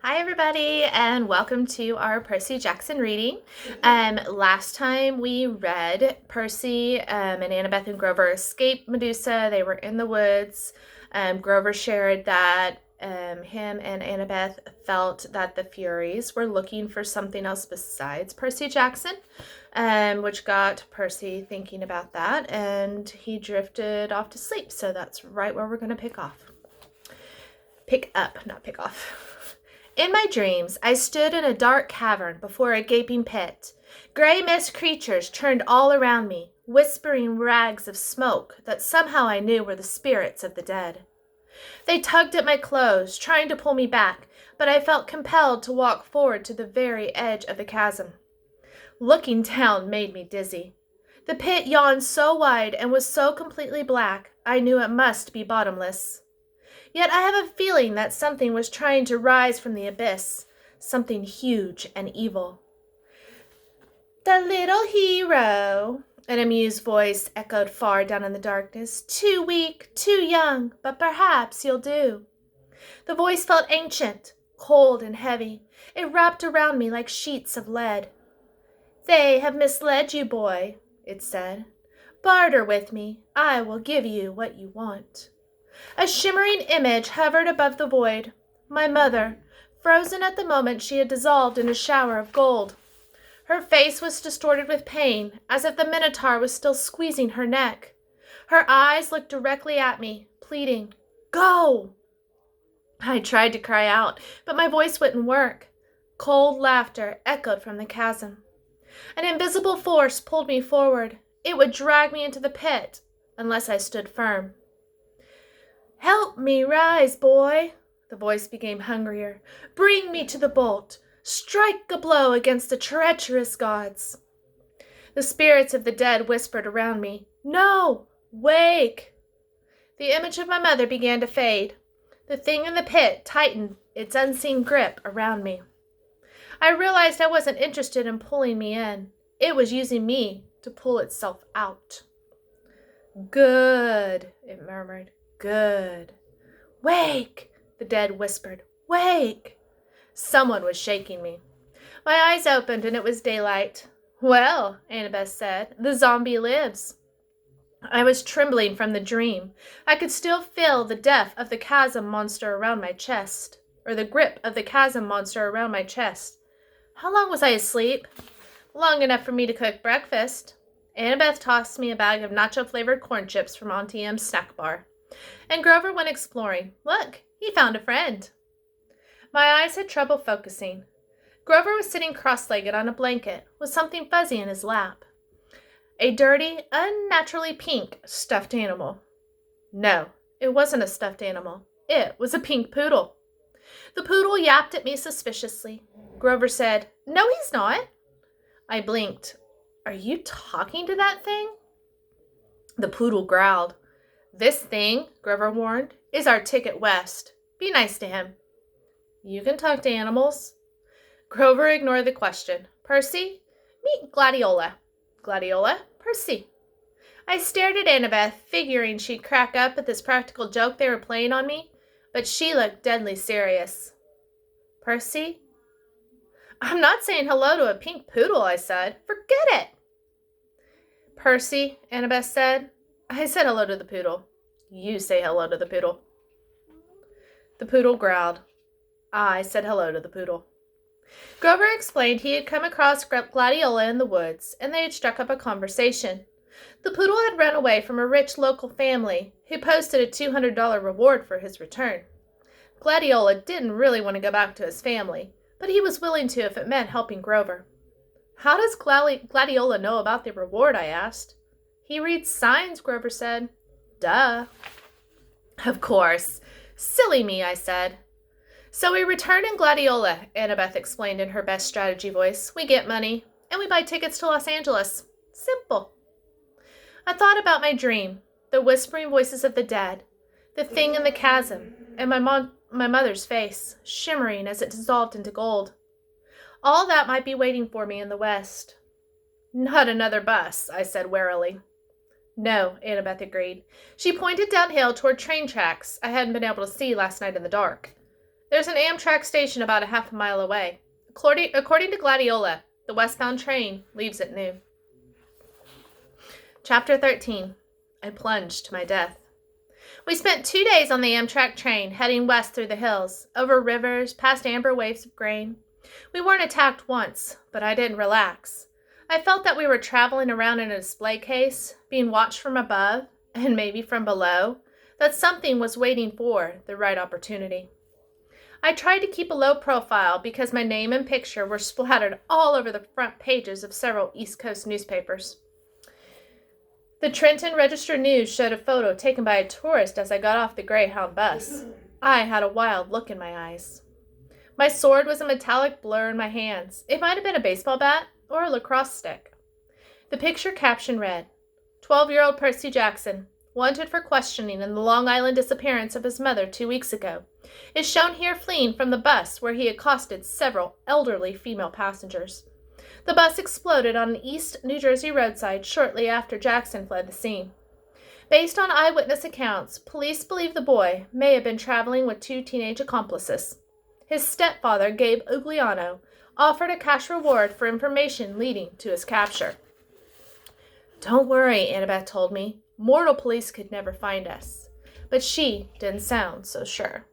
Hi everybody, and welcome to our Percy Jackson reading. Last time we read Percy and Annabeth and Grover escaped Medusa. They were in the woods. Grover shared that him and Annabeth felt that the Furies were looking for something else besides Percy Jackson, which got Percy thinking about that, and he drifted off to sleep. So that's right where we're going to pick up, not pick off. In my dreams, I stood in a dark cavern before a gaping pit. Gray mist creatures turned all around me, whispering rags of smoke that somehow I knew were the spirits of the dead. They tugged at my clothes, trying to pull me back, but I felt compelled to walk forward to the very edge of the chasm. Looking down made me dizzy. The pit yawned so wide and was so completely black, I knew it must be bottomless. Yet I have a feeling that something was trying to rise from the abyss, something huge and evil. The little hero, an amused voice echoed far down in the darkness. Too weak, too young, but perhaps you'll do. The voice felt ancient, cold and heavy. It wrapped around me like sheets of lead. They have misled you, boy, it said. Barter with me. I will give you what you want. A shimmering image hovered above the void. My mother, frozen at the moment she had dissolved in a shower of gold. Her face was distorted with pain, as if the Minotaur was still squeezing her neck. Her eyes looked directly at me, pleading, Go! I tried to cry out, but my voice wouldn't work. Cold laughter echoed from the chasm. An invisible force pulled me forward. It would drag me into the pit, unless I stood firm. Help me rise, boy. The voice became hungrier. Bring me to the bolt. Strike a blow against the treacherous gods. The spirits of the dead whispered around me. No! Wake! The image of my mother began to fade. The thing in the pit tightened its unseen grip around me. I realized I wasn't interested in pulling me in. It was using me to pull itself out. Good, it murmured. Good. Wake, the dead whispered. Wake. Someone was shaking me. My eyes opened and it was daylight. Well, Annabeth said, the zombie lives. I was trembling from the dream. I could still feel the depth of the chasm monster around my chest, or the grip of the chasm monster around my chest. How long was I asleep? Long enough for me to cook breakfast. Annabeth tossed me a bag of nacho-flavored corn chips from Auntie M's snack bar. And Grover went exploring. Look, he found a friend. My eyes had trouble focusing. Grover was sitting cross-legged on a blanket with something fuzzy in his lap. A dirty, unnaturally pink stuffed animal. No, it wasn't a stuffed animal. It was a pink poodle. The poodle yapped at me suspiciously. Grover said, No, he's not. I blinked. Are you talking to that thing? The poodle growled. This thing, Grover warned, is our ticket west. Be nice to him. You can talk to animals. Grover ignored the question. Percy, meet Gladiola. Gladiola, Percy. I stared at Annabeth, figuring she'd crack up at this practical joke they were playing on me, but she looked deadly serious. Percy? I'm not saying hello to a pink poodle, I said. Forget it. Percy, Annabeth said. I said hello to the poodle. You say hello to the poodle. The poodle growled. I said hello to the poodle. Grover explained he had come across Gladiola in the woods, and they had struck up a conversation. The poodle had run away from a rich local family, who posted a $200 reward for his return. Gladiola didn't really want to go back to his family, but he was willing to if it meant helping Grover. How does Gladiola know about the reward, I asked. He reads signs, Grover said. Duh. Of course. Silly me, I said. So we return in Gladiola, Annabeth explained in her best strategy voice. We get money, and we buy tickets to Los Angeles. Simple. I thought about my dream, the whispering voices of the dead, the thing in the chasm, and my mother's face, shimmering as it dissolved into gold. All that might be waiting for me in the west. Not another bus, I said warily. No, Annabeth agreed. She pointed downhill toward train tracks I hadn't been able to see last night in the dark. There's an Amtrak station about a half a mile away. According to Gladiola, the westbound train leaves at noon. Chapter 13. I plunged to my death. We spent 2 days on the Amtrak train, heading west through the hills, over rivers, past amber waves of grain. We weren't attacked once, but I didn't relax. I felt that we were traveling around in a display case, being watched from above, and maybe from below, that something was waiting for the right opportunity. I tried to keep a low profile because my name and picture were splattered all over the front pages of several East Coast newspapers. The Trenton Register-News showed a photo taken by a tourist as I got off the Greyhound bus. I had a wild look in my eyes. My sword was a metallic blur in my hands. It might have been a baseball bat or a lacrosse stick. The picture caption read, 12-year-old Percy Jackson, wanted for questioning in the Long Island disappearance of his mother 2 weeks ago, is shown here fleeing from the bus where he accosted several elderly female passengers. The bus exploded on an East New Jersey roadside shortly after Jackson fled the scene. Based on eyewitness accounts, police believe the boy may have been traveling with 2 teenage accomplices. His stepfather, Gabe Ugliano, offered a cash reward for information leading to his capture. Don't worry, Annabeth told me. Mortal police could never find us. But she didn't sound so sure.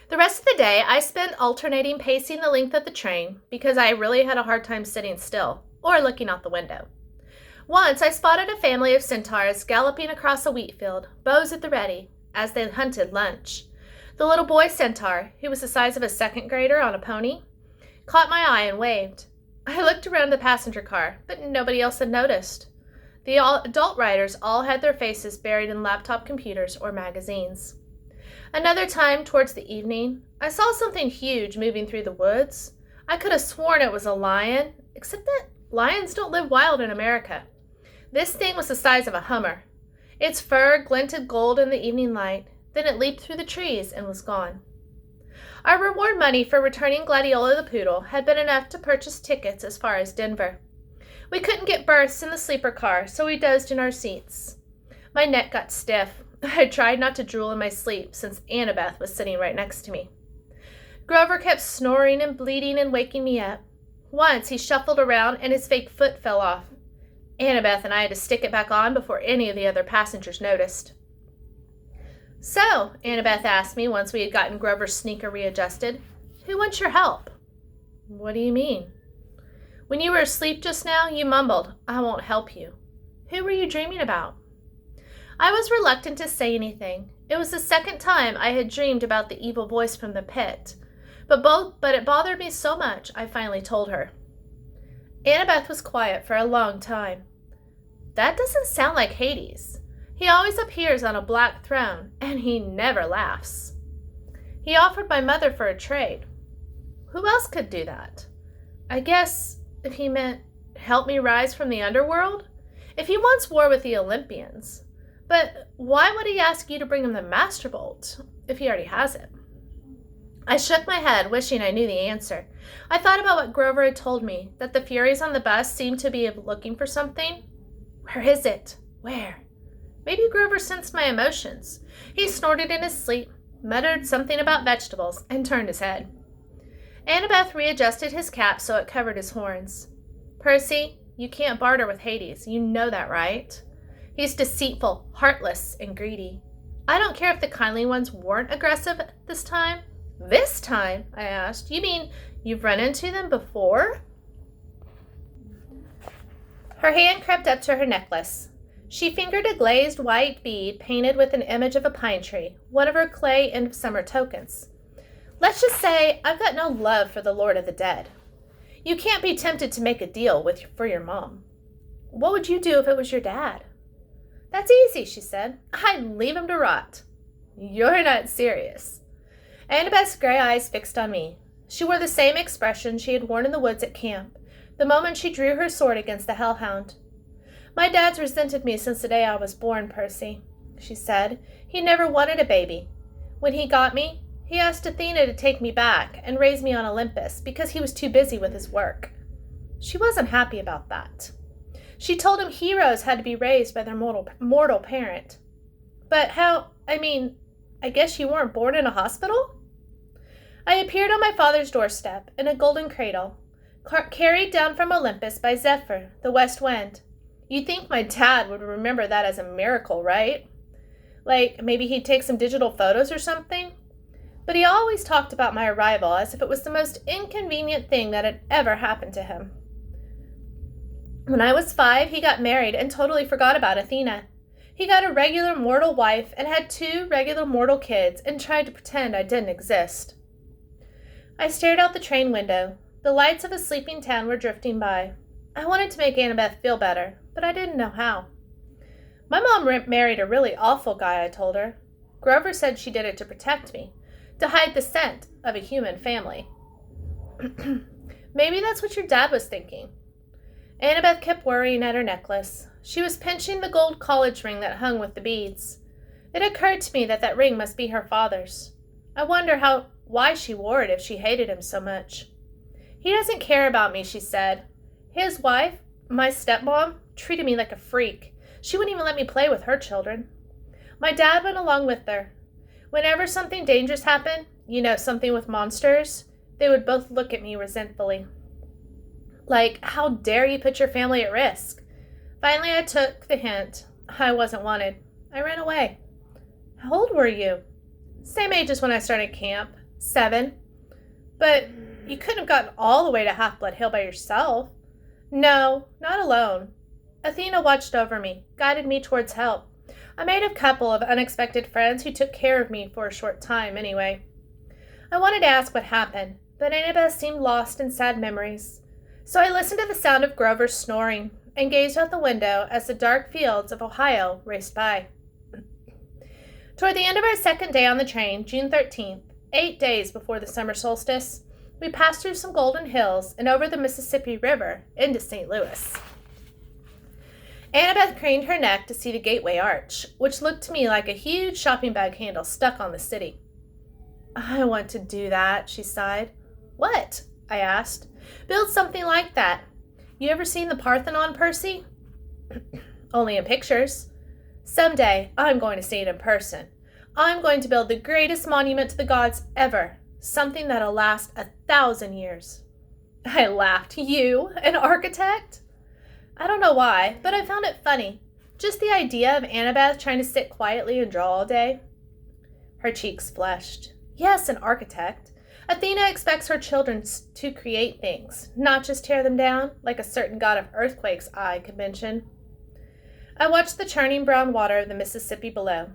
The rest of the day, I spent alternating pacing the length of the train because I really had a hard time sitting still or looking out the window. Once, I spotted a family of centaurs galloping across a wheat field, bows at the ready, as they hunted lunch. The little boy centaur, who was the size of a second grader on a pony, caught my eye and waved. I looked around the passenger car, but nobody else had noticed. The adult riders all had their faces buried in laptop computers or magazines. Another time, towards the evening, I saw something huge moving through the woods. I could have sworn it was a lion, except that lions don't live wild in America. This thing was the size of a Hummer. Its fur glinted gold in the evening light, then it leaped through the trees and was gone. Our reward money for returning Gladiola the poodle had been enough to purchase tickets as far as Denver. We couldn't get berths in the sleeper car, so we dozed in our seats. My neck got stiff. I tried not to drool in my sleep since Annabeth was sitting right next to me. Grover kept snoring and bleating and waking me up. Once he shuffled around and his fake foot fell off. Annabeth and I had to stick it back on before any of the other passengers noticed. So, Annabeth asked me once we had gotten Grover's sneaker readjusted, who wants your help? What do you mean? When you were asleep just now, you mumbled, I won't help you. Who were you dreaming about? I was reluctant to say anything. It was the second time I had dreamed about the evil voice from the pit. But it bothered me so much, I finally told her. Annabeth was quiet for a long time. That doesn't sound like Hades. He always appears on a black throne, and he never laughs. He offered my mother for a trade. Who else could do that? I guess if he meant help me rise from the underworld? If he wants war with the Olympians. But why would he ask you to bring him the Master Bolt if he already has it? I shook my head, wishing I knew the answer. I thought about what Grover had told me, that the Furies on the bus seemed to be looking for something. Where is it? Where? Maybe Grover sensed my emotions. He snorted in his sleep, muttered something about vegetables, and turned his head. Annabeth readjusted his cap so it covered his horns. Percy, you can't barter with Hades. You know that, right? He's deceitful, heartless, and greedy. I don't care if the kindly ones weren't aggressive this time. This time? I asked. You mean you've run into them before? Her hand crept up to her necklace. She fingered a glazed white bead painted with an image of a pine tree, one of her clay end of summer tokens. Let's just say I've got no love for the Lord of the Dead. You can't be tempted to make a deal for your mom. What would you do if it was your dad? That's easy, she said. I'd leave him to rot. You're not serious. Annabeth's gray eyes fixed on me. She wore the same expression she had worn in the woods at camp, the moment she drew her sword against the hellhound. My dad's resented me since the day I was born, Percy, she said. He never wanted a baby. When he got me, he asked Athena to take me back and raise me on Olympus because he was too busy with his work. She wasn't happy about that. She told him heroes had to be raised by their mortal parent. But I guess you weren't born in a hospital? I appeared on my father's doorstep in a golden cradle, carried down from Olympus by Zephyr, the west wind. You'd think my dad would remember that as a miracle, right? Like, maybe he'd take some digital photos or something? But he always talked about my arrival as if it was the most inconvenient thing that had ever happened to him. When I was 5, he got married and totally forgot about Athena. He got a regular mortal wife and had 2 regular mortal kids and tried to pretend I didn't exist. I stared out the train window. The lights of a sleeping town were drifting by. I wanted to make Annabeth feel better, but I didn't know how. My mom married a really awful guy, I told her. Grover said she did it to protect me, to hide the scent of a human family. Maybe that's what your dad was thinking. Annabeth kept worrying at her necklace. She was pinching the gold college ring that hung with the beads. It occurred to me that that ring must be her father's. I wonder why she wore it if she hated him so much. He doesn't care about me, she said. His wife, my stepmom, treated me like a freak. She wouldn't even let me play with her children. My dad went along with her. Whenever something dangerous happened, something with monsters, they would both look at me resentfully. Like, how dare you put your family at risk? Finally, I took the hint. I wasn't wanted. I ran away. How old were you? Same age as when I started camp, 7. But you couldn't have gotten all the way to Half-Blood Hill by yourself. No, not alone. Athena watched over me, guided me towards help. I made a couple of unexpected friends who took care of me for a short time anyway. I wanted to ask what happened, but Annabeth seemed lost in sad memories. So I listened to the sound of Grover's snoring and gazed out the window as the dark fields of Ohio raced by. Toward the end of our second day on the train, June 13th, 8 days before the summer solstice, we passed through some golden hills and over the Mississippi River into St. Louis. Annabeth craned her neck to see the gateway arch, which looked to me like a huge shopping bag handle stuck on the city. I want to do that, she sighed. What? I asked. Build something like that. You ever seen the Parthenon, Percy? Only in pictures. Someday, I'm going to see it in person. I'm going to build the greatest monument to the gods ever, something that'll last 1,000 years. I laughed. You, an architect? I don't know why, but I found it funny. Just the idea of Annabeth trying to sit quietly and draw all day. Her cheeks flushed. Yes, an architect. Athena expects her children to create things, not just tear them down, like a certain god of earthquakes I could mention. I watched the churning brown water of the Mississippi below.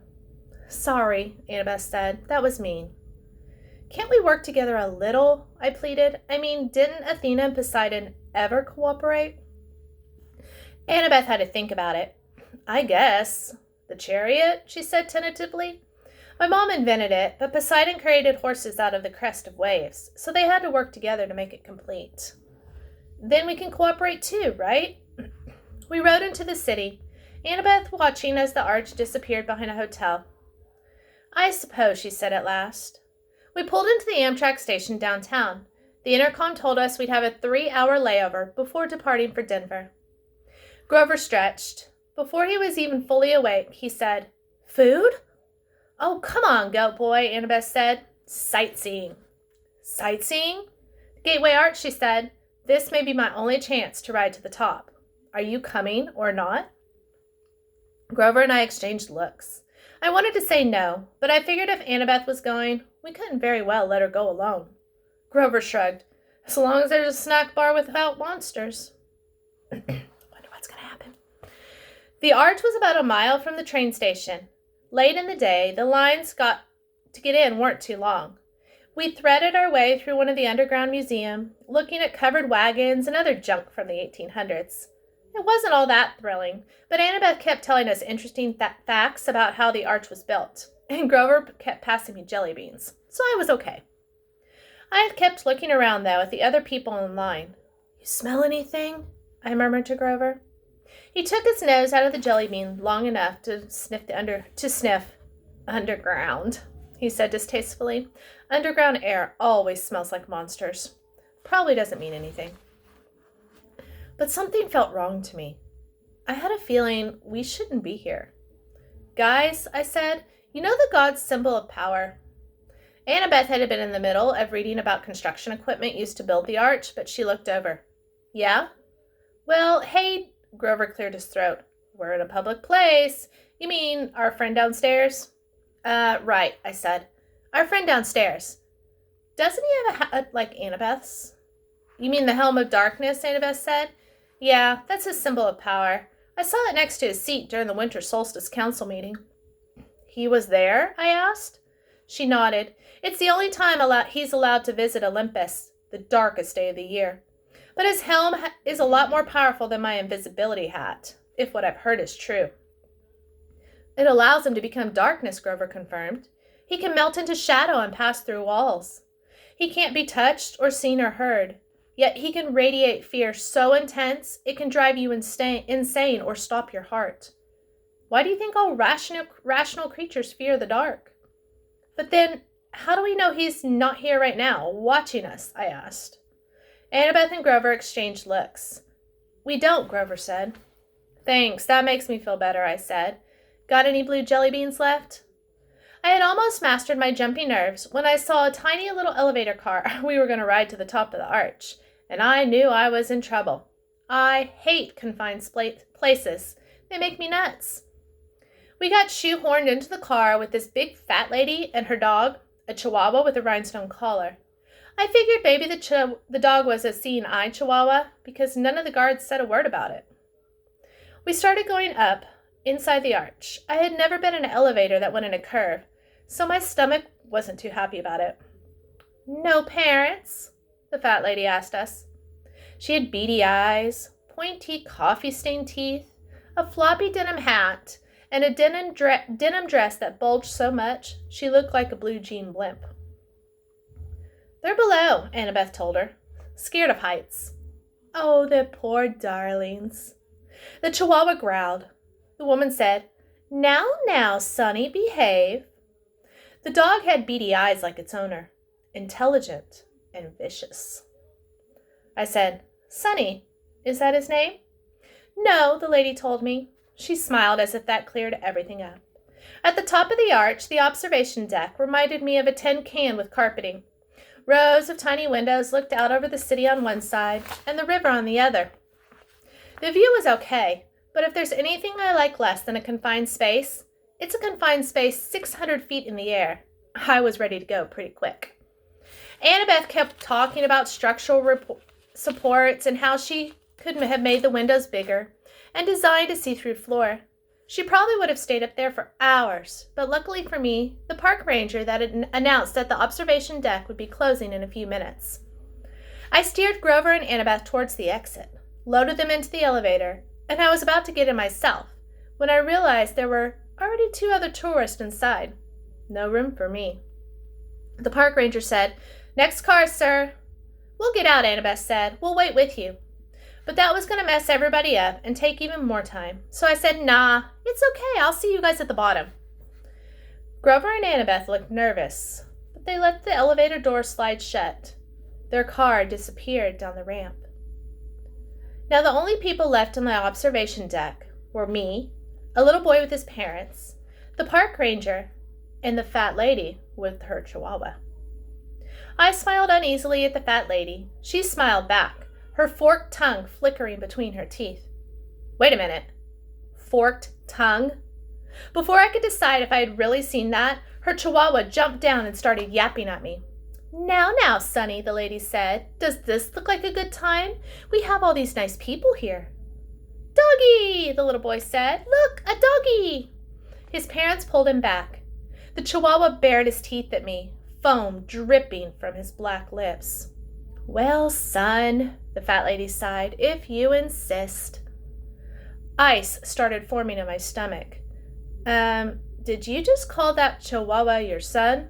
Sorry, Annabeth said. That was mean. Can't we work together a little? I pleaded. I mean, didn't Athena and Poseidon ever cooperate? Annabeth had to think about it. I guess. The chariot, she said tentatively. My mom invented it, but Poseidon created horses out of the crest of waves, so they had to work together to make it complete. Then we can cooperate too, right? We rode into the city, Annabeth watching as the arch disappeared behind a hotel. I suppose, she said at last. We pulled into the Amtrak station downtown. The intercom told us we'd have a 3-hour layover before departing for Denver. Grover stretched. Before he was even fully awake, he said, Food? Oh, come on, goat boy, Annabeth said. Sightseeing. Sightseeing? Gateway Arch, she said. This may be my only chance to ride to the top. Are you coming or not? Grover and I exchanged looks. I wanted to say no, but I figured if Annabeth was going, we couldn't very well let her go alone. Grover shrugged. As long as there's a snack bar without monsters. Wonder what's going to happen. The arch was about a mile from the train station. Late in the day, the lines to get in weren't too long. We threaded our way through one of the underground museums, looking at covered wagons and other junk from the 1800s. It wasn't all that thrilling, but Annabeth kept telling us interesting facts about how the arch was built, and Grover kept passing me jelly beans, so I was okay. I had kept looking around, though, at the other people in line. You smell anything? I murmured to Grover. He took his nose out of the jelly bean long enough to sniff underground, he said distastefully. Underground air always smells like monsters. Probably doesn't mean anything. But something felt wrong to me. I had a feeling we shouldn't be here. Guys, I said, You know the god's symbol of power? Annabeth had been in the middle of reading about construction equipment used to build the arch, but she looked over. Yeah? Well, hey, Grover cleared his throat. We're in a public place. You mean our friend downstairs? Right, I said. Our friend downstairs. Doesn't he have a hat like Annabeth's? You mean the Helm of Darkness, Annabeth said. Yeah, that's his symbol of power. I saw it next to his seat during the Winter Solstice Council meeting. He was there? I asked. She nodded. It's the only time he's allowed to visit Olympus, the darkest day of the year. But his helm is a lot more powerful than my invisibility hat, if what I've heard is true. It allows him to become darkness, Grover confirmed. He can melt into shadow and pass through walls. He can't be touched or seen or heard, yet he can radiate fear so intense it can drive you insane or stop your heart. Why do you think all rational creatures fear the dark? But then, how do we know he's not here right now, watching us? I asked. Annabeth and Grover exchanged looks. We don't, Grover said. Thanks, that makes me feel better, I said. Got any blue jelly beans left? I had almost mastered my jumpy nerves when I saw a tiny little elevator car we were going to ride to the top of the arch, and I knew I was in trouble. I hate confined places. They make me nuts. We got shoehorned into the car with this big fat lady and her dog, a Chihuahua with a rhinestone collar. I figured maybe the dog was a seeing-eye Chihuahua because none of the guards said a word about it. We started going up inside the arch. I had never been in an elevator that went in a curve, so my stomach wasn't too happy about it. No parents? The fat lady asked us. She had beady eyes, pointy coffee-stained teeth, a floppy denim hat, and a denim dress that bulged so much she looked like a blue jean blimp. They're below, Annabeth told her, scared of heights. Oh, the poor darlings. The Chihuahua growled. The woman said, Now, Sonny, behave. The dog had beady eyes like its owner, intelligent and vicious. I said, Sonny, is that his name? No, the lady told me. She smiled as if that cleared everything up. At the top of the arch, the observation deck reminded me of a tin can with carpeting. Rows of tiny windows looked out over the city on one side and the river on the other. The view was okay, but if there's anything I like less than a confined space, it's a confined space 600 feet in the air. I was ready to go pretty quick. Annabeth kept talking about structural supports and how she could have made the windows bigger and designed a see-through floor. She probably would have stayed up there for hours, but luckily for me, the park ranger that had announced that the observation deck would be closing in a few minutes. I steered Grover and Annabeth towards the exit, loaded them into the elevator, and I was about to get in myself when I realized there were already 2 other tourists inside. No room for me. The park ranger said, Next car, sir. We'll get out, Annabeth said. We'll wait with you. But that was going to mess everybody up and take even more time. So I said, Nah, it's okay. I'll see you guys at the bottom. Grover and Annabeth looked nervous, but they let the elevator door slide shut. Their car disappeared down the ramp. Now the only people left on the observation deck were me, a little boy with his parents, the park ranger, and the fat lady with her Chihuahua. I smiled uneasily at the fat lady. She smiled back, her forked tongue flickering between her teeth. Wait a minute. Forked tongue? Before I could decide if I had really seen that, her Chihuahua jumped down and started yapping at me. Now, Sonny, the lady said. Does this look like a good time? We have all these nice people here. Doggy, the little boy said. Look, a doggy. His parents pulled him back. The Chihuahua bared his teeth at me, foam dripping from his black lips. Well, son, the fat lady sighed, if you insist. Ice started forming in my stomach. Did you just call that Chihuahua your son?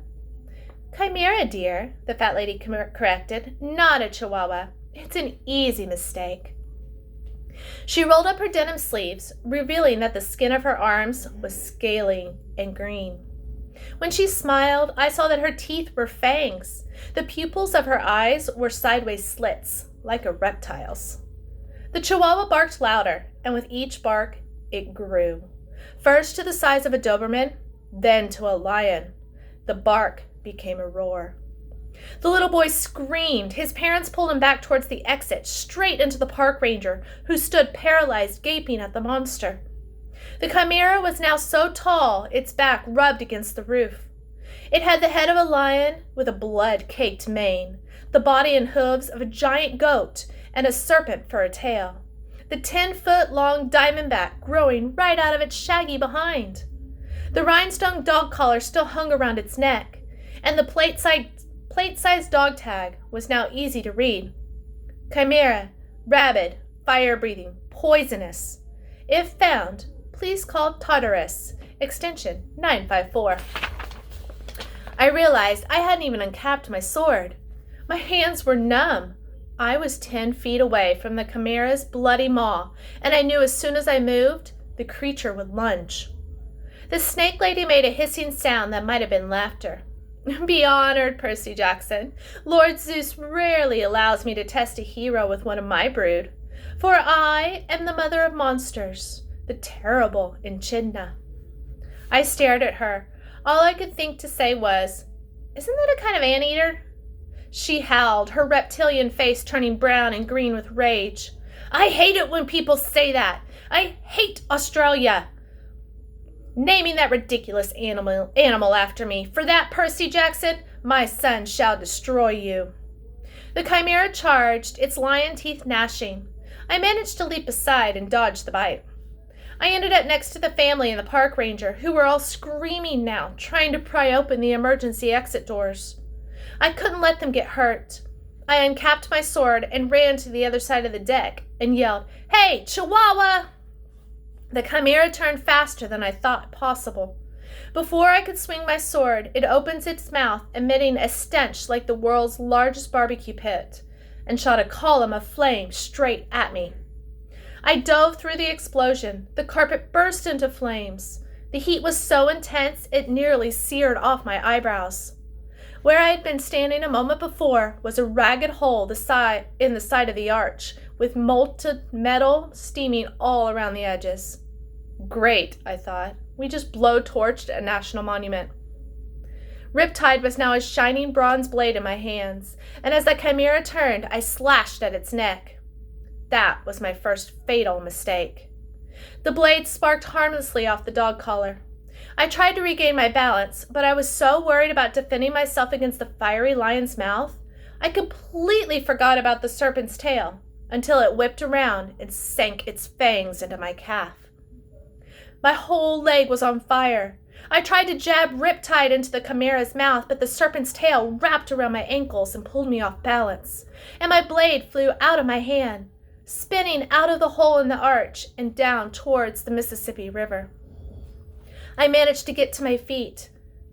Chimera, dear, the fat lady corrected, not a Chihuahua. It's an easy mistake. She rolled up her denim sleeves, revealing that the skin of her arms was scaly and green. When she smiled, I saw that her teeth were fangs. The pupils of her eyes were sideways slits, like a reptile's. The Chihuahua barked louder, and with each bark, it grew. First to the size of a Doberman, then to a lion. The bark became a roar. The little boy screamed. His parents pulled him back towards the exit, straight into the park ranger, who stood paralyzed, gaping at the monster. The chimera was now so tall, its back rubbed against the roof. It had the head of a lion with a blood-caked mane, the body and hooves of a giant goat, and a serpent for a tail. The 10-foot-long diamondback growing right out of its shaggy behind. The rhinestone dog collar still hung around its neck, and the plate-sized dog tag was now easy to read. Chimera, rabid, fire-breathing, poisonous. If found, please call Tartarus, extension 954. I realized I hadn't even uncapped my sword. My hands were numb. I was 10 feet away from the chimera's bloody maw, and I knew as soon as I moved, the creature would lunge. The snake lady made a hissing sound that might have been laughter. Be honored, Percy Jackson. Lord Zeus rarely allows me to test a hero with one of my brood, for I am the mother of monsters, the terrible Echidna. I stared at her. All I could think to say was, "Isn't that a kind of anteater?" She howled, her reptilian face turning brown and green with rage. "I hate it when people say that. I hate Australia. Naming that ridiculous animal after me. For that, Percy Jackson, my son shall destroy you." The chimera charged, its lion teeth gnashing. I managed to leap aside and dodge the bite. I ended up next to the family and the park ranger, who were all screaming now, trying to pry open the emergency exit doors. I couldn't let them get hurt. I uncapped my sword and ran to the other side of the deck and yelled, "Hey, Chihuahua!" The chimera turned faster than I thought possible. Before I could swing my sword, it opened its mouth, emitting a stench like the world's largest barbecue pit, and shot a column of flame straight at me. I dove through the explosion. The carpet burst into flames. The heat was so intense it nearly seared off my eyebrows. Where I had been standing a moment before was a ragged hole in the side of the arch, with molten metal steaming all around the edges. Great, I thought. We just blow-torched a national monument. Riptide was now a shining bronze blade in my hands, and as the chimera turned, I slashed at its neck. That was my first fatal mistake. The blade sparked harmlessly off the dog collar. I tried to regain my balance, but I was so worried about defending myself against the fiery lion's mouth, I completely forgot about the serpent's tail until it whipped around and sank its fangs into my calf. My whole leg was on fire. I tried to jab Riptide into the chimera's mouth, but the serpent's tail wrapped around my ankles and pulled me off balance, and my blade flew out of my hand, spinning out of the hole in the arch and down towards the Mississippi River. I managed to get to my feet,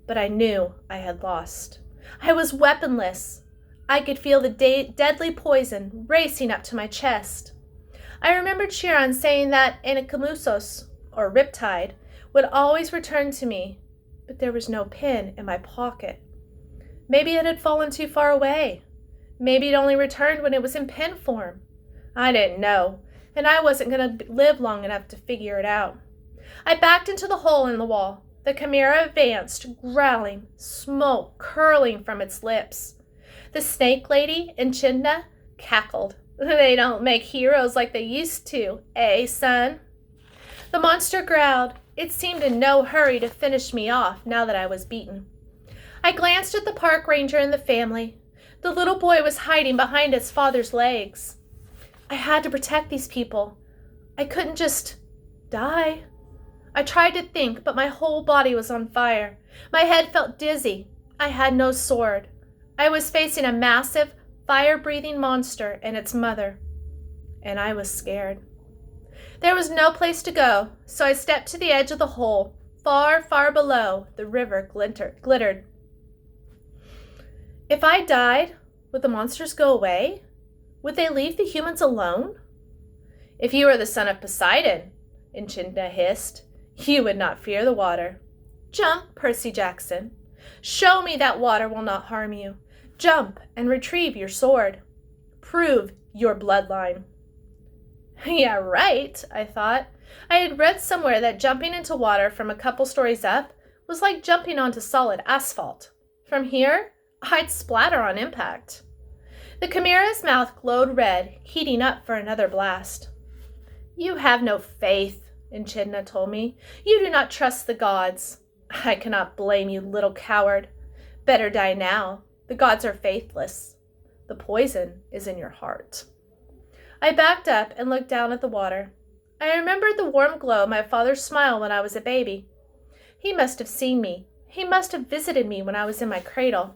but I knew I had lost. I was weaponless. I could feel the deadly poison racing up to my chest. I remembered Chiron saying that Anacamusos, or Riptide, would always return to me, but there was no pin in my pocket. Maybe it had fallen too far away. Maybe it only returned when it was in pin form. I didn't know, and I wasn't going to live long enough to figure it out. I backed into the hole in the wall. The chimera advanced, growling, smoke curling from its lips. The snake lady, Echidna, cackled. "They don't make heroes like they used to, eh, son?" The monster growled. It seemed in no hurry to finish me off now that I was beaten. I glanced at the park ranger and the family. The little boy was hiding behind his father's legs. I had to protect these people. I couldn't just die. I tried to think, but my whole body was on fire. My head felt dizzy. I had no sword. I was facing a massive, fire-breathing monster and its mother, and I was scared. There was no place to go, so I stepped to the edge of the hole. Far, far below, the river glittered. If I died, would the monsters go away? Would they leave the humans alone? "If you were the son of Poseidon," Echidna hissed, "you would not fear the water. Jump, Percy Jackson. Show me that water will not harm you. Jump and retrieve your sword. Prove your bloodline." Yeah, right, I thought. I had read somewhere that jumping into water from a couple stories up was like jumping onto solid asphalt. From here, I'd splatter on impact. The chimera's mouth glowed red, heating up for another blast. "You have no faith," Echidna told me. "You do not trust the gods. I cannot blame you, little coward. Better die now. The gods are faithless. The poison is in your heart." I backed up and looked down at the water. I remembered the warm glow of my father's smile when I was a baby. He must have seen me. He must have visited me when I was in my cradle.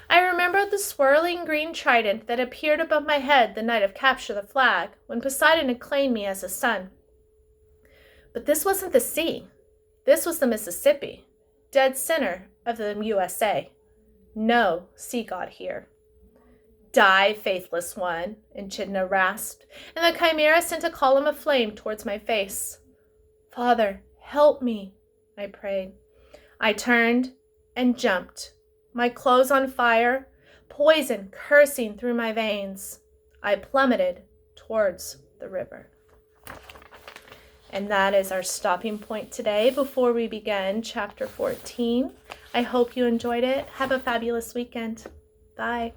I remembered the swirling green trident that appeared above my head the night of Capture the Flag, when Poseidon had claimed me as a son. But this wasn't the sea. This was the Mississippi, dead center of the USA. No sea god here. "Die, faithless one," Echidna rasped, and the chimera sent a column of flame towards my face. "Father, help me," I prayed. I turned and jumped, my clothes on fire, poison coursing through my veins. I plummeted towards the river. And that is our stopping point today before we begin chapter 14. I hope you enjoyed it. Have a fabulous weekend. Bye.